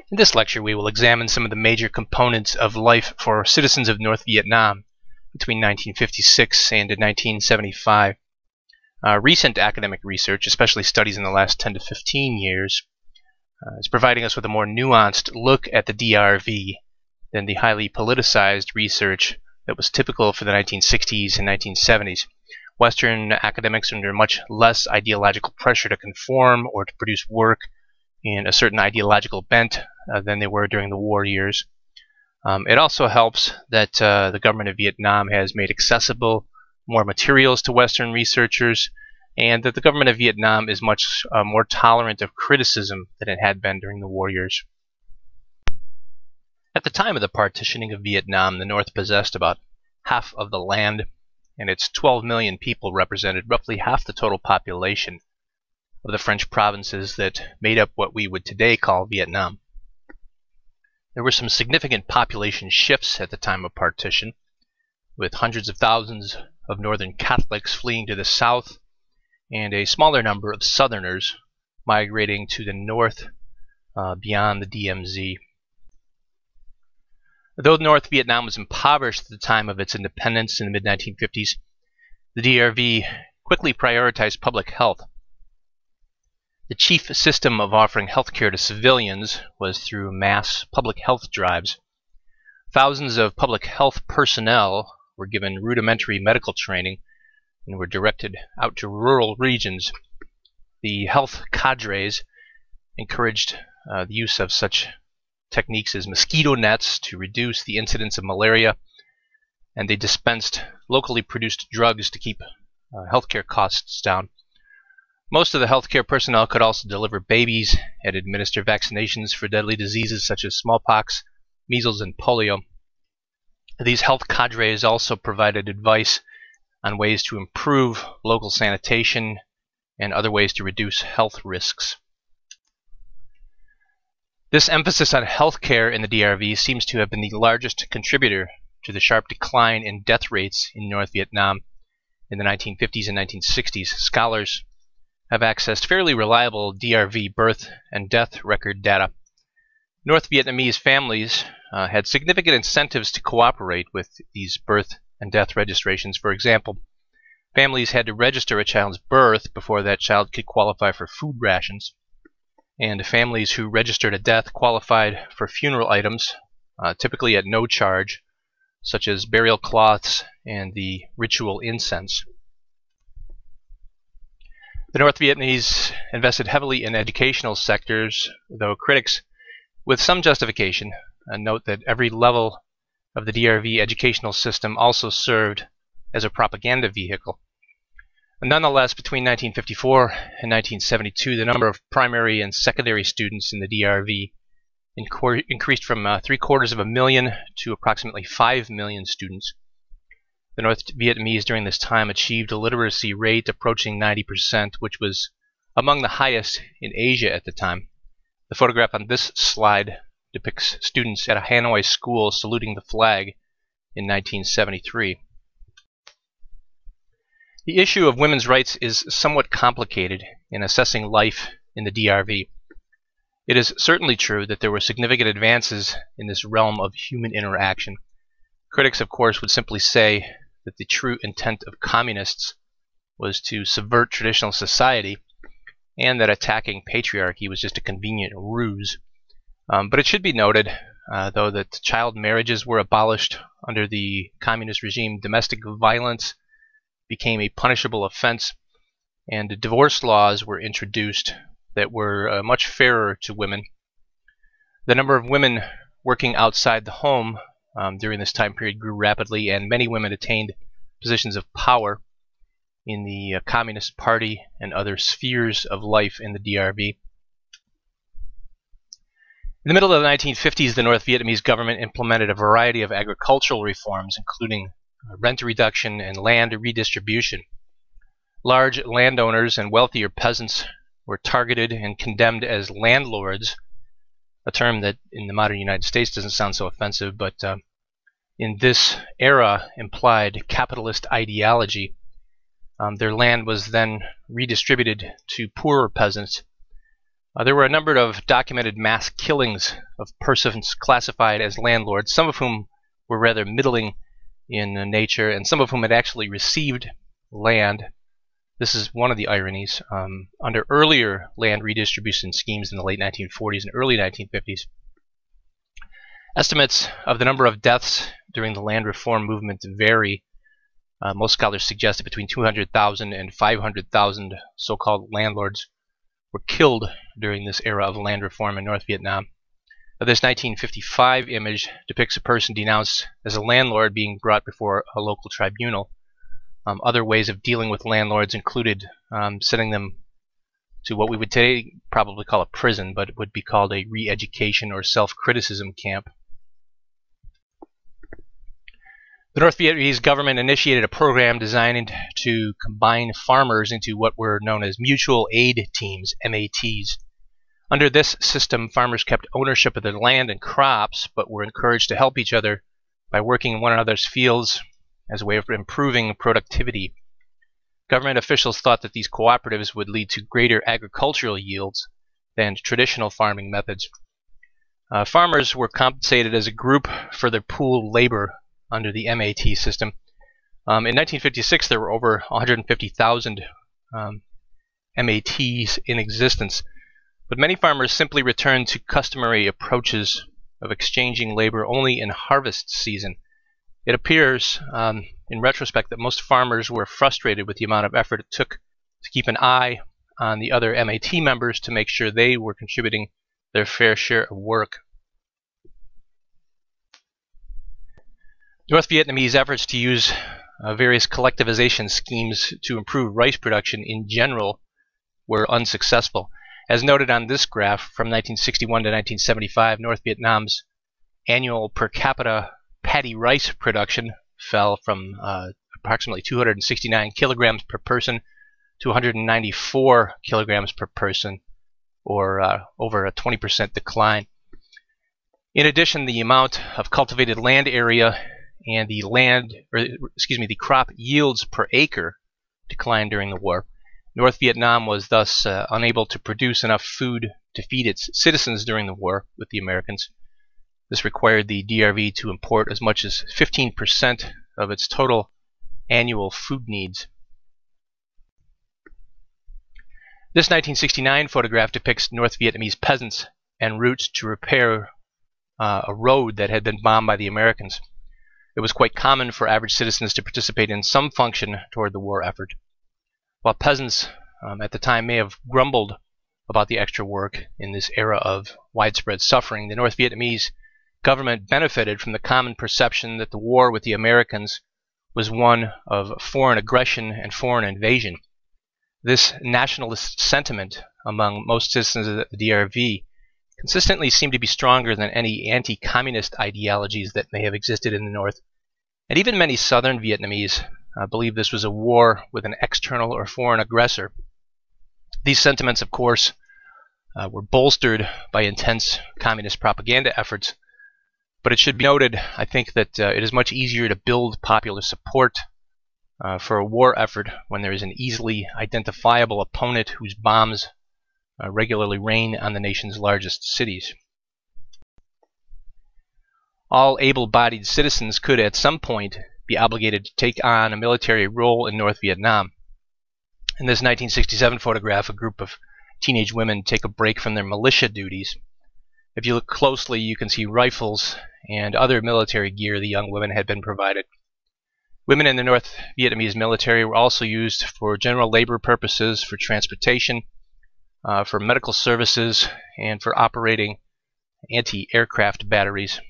In this lecture, we will examine some of the major components of life for citizens of North Vietnam between 1956 and 1975. Recent academic research, especially studies in the last 10 to 15 years, is providing us with a more nuanced look at the DRV than the highly politicized research that was typical for the 1960s and 1970s. Western academics are under much less ideological pressure to conform or to produce work in a certain ideological bent than they were during the war years. It also helps that the government of Vietnam has made accessible more materials to Western researchers, and that the government of Vietnam is much more tolerant of criticism than it had been during the war years. At the time of the partitioning of Vietnam, the North possessed about half of the land, and its 12 million people represented roughly half the total population of the French provinces that made up what we would today call Vietnam. There were some significant population shifts at the time of partition, with hundreds of thousands of northern Catholics fleeing to the south and a smaller number of southerners migrating to the north beyond the DMZ. Though North Vietnam was impoverished at the time of its independence in the mid-1950s, the DRV quickly prioritized public health. The chief system of offering health care to civilians was through mass public health drives. Thousands of public health personnel were given rudimentary medical training and were directed out to rural regions. The health cadres encouraged the use of such techniques as mosquito nets to reduce the incidence of malaria, and they dispensed locally produced drugs to keep healthcare costs down. Most of the healthcare personnel could also deliver babies and administer vaccinations for deadly diseases such as smallpox, measles, and polio. These health cadres also provided advice on ways to improve local sanitation and other ways to reduce health risks. This emphasis on healthcare in the DRV seems to have been the largest contributor to the sharp decline in death rates in North Vietnam in the 1950s and 1960s. Scholars have accessed fairly reliable DRV birth and death record data. North Vietnamese families had significant incentives to cooperate with these birth and death registrations. For example, families had to register a child's birth before that child could qualify for food rations, and families who registered a death qualified for funeral items, typically at no charge, such as burial cloths and the ritual incense. The North Vietnamese invested heavily in educational sectors, though critics, with some justification, note that every level of the DRV educational system also served as a propaganda vehicle. Nonetheless, between 1954 and 1972, the number of primary and secondary students in the DRV increased from 750,000 to approximately 5 million students. The North Vietnamese during this time achieved a literacy rate approaching 90%, which was among the highest in Asia at the time. The photograph on this slide depicts students at a Hanoi school saluting the flag in 1973. The issue of women's rights is somewhat complicated in assessing life in the DRV. It is certainly true that there were significant advances in this realm of human interaction. Critics, of course, would simply say that the true intent of communists was to subvert traditional society, and that attacking patriarchy was just a convenient ruse. But it should be noted, though, that child marriages were abolished under the communist regime. Domestic violence became a punishable offense, and divorce laws were introduced that were much fairer to women. The number of women working outside the home during this time period grew rapidly, and many women attained positions of power in the Communist Party and other spheres of life in the DRV. In the middle of the 1950s, the North Vietnamese government implemented a variety of agricultural reforms, including rent reduction and land redistribution. Large landowners and wealthier peasants were targeted and condemned as landlords, a term that in the modern United States doesn't sound so offensive, but in this era implied capitalist ideology. Their land was then redistributed to poorer peasants There were a number of documented mass killings of persons classified as landlords, some of whom were rather middling in nature, and some of whom had actually received land. This is one of the ironies. Under earlier land redistribution schemes in the late 1940s and early 1950s, estimates of the number of deaths during the land reform movement vary. Most scholars suggest that between 200,000 and 500,000 so-called landlords were killed during this era of land reform in North Vietnam. This 1955 image depicts a person denounced as a landlord being brought before a local tribunal. Other ways of dealing with landlords included sending them to what we would today probably call a prison, but it would be called a re-education or self-criticism camp. The North Vietnamese government initiated a program designed to combine farmers into what were known as mutual aid teams, MATs. Under this system, farmers kept ownership of their land and crops, but were encouraged to help each other by working in one another's fields as a way of improving productivity. Government officials thought that these cooperatives would lead to greater agricultural yields than traditional farming methods. Farmers were compensated as a group for their pooled labor under the MAT system. In 1956, there were over 150,000 MATs in existence, but many farmers simply returned to customary approaches of exchanging labor only in harvest season. It appears, in retrospect, that most farmers were frustrated with the amount of effort it took to keep an eye on the other MAT members to make sure they were contributing their fair share of work. North Vietnamese efforts to use various collectivization schemes to improve rice production in general were unsuccessful. As noted on this graph, from 1961 to 1975, North Vietnam's annual per capita paddy rice production fell from approximately 269 kilograms per person to 194 kilograms per person, or over a 20% decline. In addition, the amount of cultivated land area and the crop yields per acre declined during the war. North Vietnam was thus unable to produce enough food to feed its citizens during the war with the Americans. This required the DRV to import as much as 15% of its total annual food needs. This 1969 photograph depicts North Vietnamese peasants en route to repair a road that had been bombed by the Americans. It was quite common for average citizens to participate in some function toward the war effort. While peasants at the time may have grumbled about the extra work in this era of widespread suffering, the North Vietnamese government benefited from the common perception that the war with the Americans was one of foreign aggression and foreign invasion. This nationalist sentiment among most citizens of the DRV consistently seemed to be stronger than any anti-communist ideologies that may have existed in the North. And even many southern Vietnamese believed this was a war with an external or foreign aggressor. These sentiments, of course, were bolstered by intense communist propaganda efforts, but it should be noted, I think, that it is much easier to build popular support for a war effort when there is an easily identifiable opponent whose bombs regularly rain on the nation's largest cities. All able-bodied citizens could at some point be obligated to take on a military role in North Vietnam. In this 1967 photograph, a group of teenage women take a break from their militia duties. If you look closely, you can see rifles and other military gear the young women had been provided. Women in the North Vietnamese military were also used for general labor purposes, for transportation, for medical services, and for operating anti-aircraft batteries.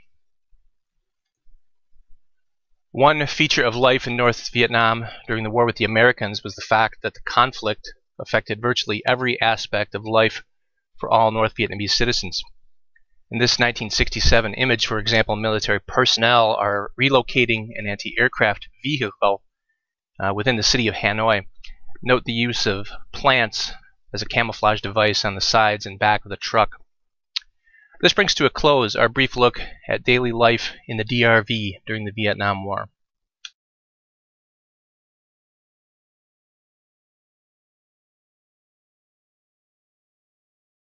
One feature of life in North Vietnam during the war with the Americans was the fact that the conflict affected virtually every aspect of life for all North Vietnamese citizens. In this 1967 image, for example, military personnel are relocating an anti-aircraft vehicle within the city of Hanoi. Note the use of plants as a camouflage device on the sides and back of the truck. This brings to a close our brief look at daily life in the DRV during the Vietnam War.